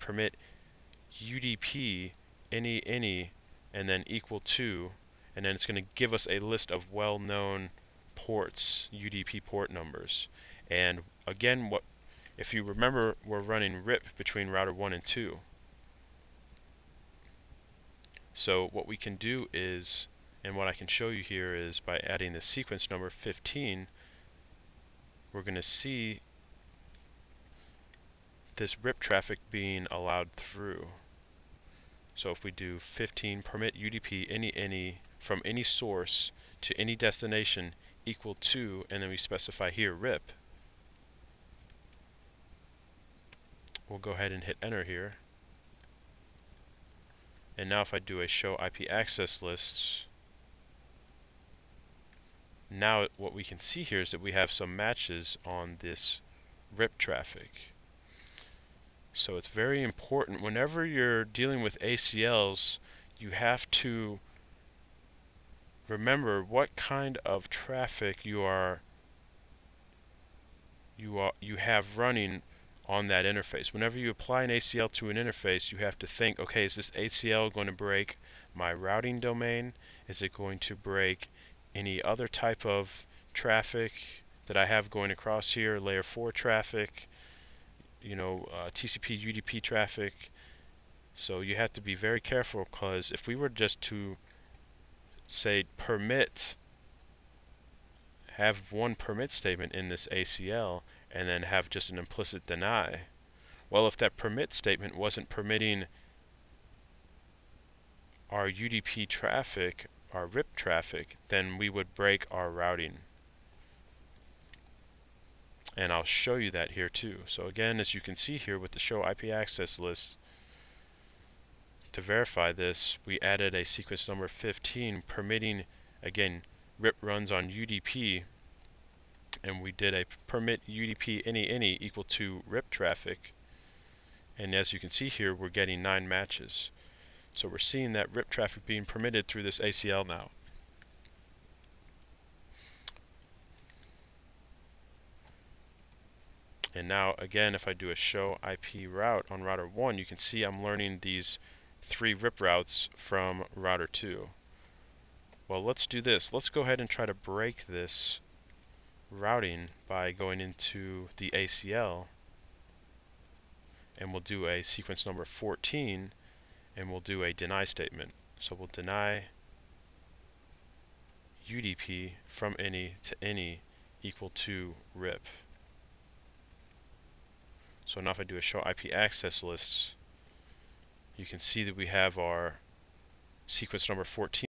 permit UDP any and then equal to, and then it's going to give us a list of well-known ports, UDP port numbers. And again, if you remember, we're running RIP between router 1 and 2. So what we can do is, and what I can show you here is by adding the sequence number 15, we're going to see this RIP traffic being allowed through. So if we do 15 permit UDP any from any source to any destination equal to, and then we specify here RIP, we'll go ahead and hit enter here. And now if I do a show IP access lists, now what we can see here is that we have some matches on this RIP traffic. So it's very important whenever you're dealing with ACLs, you have to remember what kind of traffic you have running on that interface. Whenever you apply an ACL to an interface, you have to think, okay, is this ACL going to break my routing domain? Is it going to break any other type of traffic that I have going across here, layer 4 traffic, TCP UDP traffic? So you have to be very careful, because if we were just to say have one permit statement in this ACL and then have just an implicit deny, well, if that permit statement wasn't permitting our UDP traffic, our RIP traffic, then we would break our routing. And I'll show you that here too. So again, as you can see here with the show IP access list, to verify this, we added a sequence number 15 permitting, again, RIP runs on UDP, and we did a permit UDP any equal to RIP traffic. And as you can see here, we're getting 9 matches. So we're seeing that RIP traffic being permitted through this ACL now. And now again, if I do a show IP route on router 1, you can see I'm learning these 3 RIP routes from router 2. Well, let's do this. Let's go ahead and try to break this routing by going into the ACL, and we'll do a sequence number 14, and we'll do a deny statement. So we'll deny UDP from any to any equal to RIP. So now if I do a show IP access lists, you can see that we have our sequence number 14